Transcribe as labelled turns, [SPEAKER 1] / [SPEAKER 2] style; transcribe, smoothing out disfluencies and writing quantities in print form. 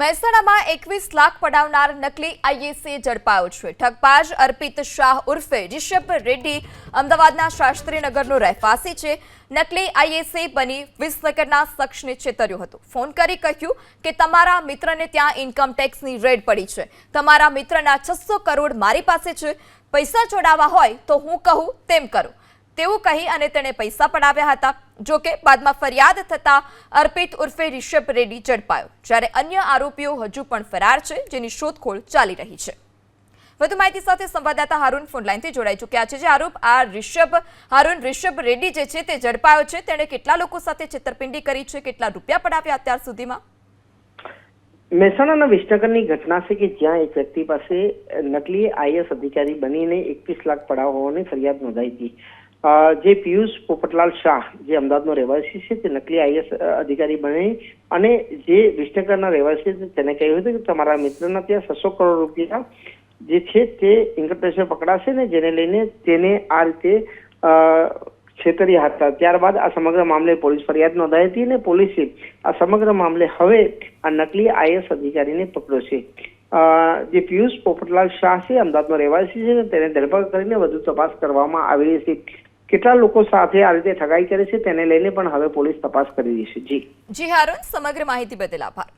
[SPEAKER 1] મહેસાણામાં 21 લાખ પડાવનાર નકલી આઈએસએ ઝડપાયો છે। ઠગબાજ અર્પિત શાહ ઉર્ફે રિષભ રેડ્ડી અમદાવાદના શાસ્ત્રીનગરનો રહેવાસી છે। નકલી આઈએસએ બની વિસનગરના શખ્સને છેતર્યો હતો। ફોન કરી કહ્યું કે તમારા મિત્રને ત્યાં ઇન્કમ ટેક્સની રેડ પડી છે, તમારા મિત્રના 600 કરોડ મારી પાસે છે, પૈસા ચોડાવવા હોય તો હું કહું તેમ કરો તેવું કહી અને તેણે પૈસા પડાવ્યા હતા। જો કે બાદમાં ફરિયાદ થતા અર્પિત ઉર્ફે રિષભ રેડ્ડી ઝડપાયો, જ્યારે અન્ય આરોપીઓ હજુ પણ ફરાર છે, જેની શોધખોળ ચાલી રહી છે। વધુ માહિતી સાથે સંવાદદાતા હારૂન ફોનલાઈનથી જોડાઈ ચૂક્યા છે। જે આરોપ આ રિષભ રેડ્ડી જે છે તે ઝડપાયો છે, તેણે કેટલા લોકો સાથે છેતરપિંડી કરી છે, કેટલા રૂપિયા પડાવ્યા અત્યાર સુધીમાં?
[SPEAKER 2] મહેસાણાના વિસનગરની ઘટના છે કે જ્યાં એક વ્યક્તિ પાસે નકલી આઈએસ અધિકારી બનીને 21 લાખ પડાવ હોવાની ફરિયાદ નોંધાઈ હતી। જે પિયુષ પોપટલાલ શાહ, જે અમદાવાદનો રહેવાસી છે, તે નકલી આઈએસ અધિકારી બની અને જે વિસનગરના રહેવાસી છે તેને કહ્યું હતું કે તમારા મિત્રના ત્યાં 600 કરોડ રૂપિયા જે છે તે ઇન્કમ ટેક્સ પકડાશે ને, જેને લઈને તેને આ રીતે છેતર્યા હતા। ત્યારબાદ આ સમગ્ર મામલે પોલીસ ફરિયાદ નોંધાઈ હતી અને પોલીસે આ સમગ્ર મામલે હવે આ નકલી આઈએસ અધિકારીને પકડ્યો છે। જે પિયુષ પોપટલાલ શાહ છે, અમદાવાદનો રહેવાસી છે, તેને ધરપકડ કરીને વધુ તપાસ કરવામાં આવી રહી છે। કેટલા લોકો સાથે આ રીતે ઠગાઈ કરે છે તેને લઈને પણ હવે પોલીસ તપાસ કરી રહી છે। જી
[SPEAKER 1] હારૂન, સમગ્ર માહિતી બદલ આભાર।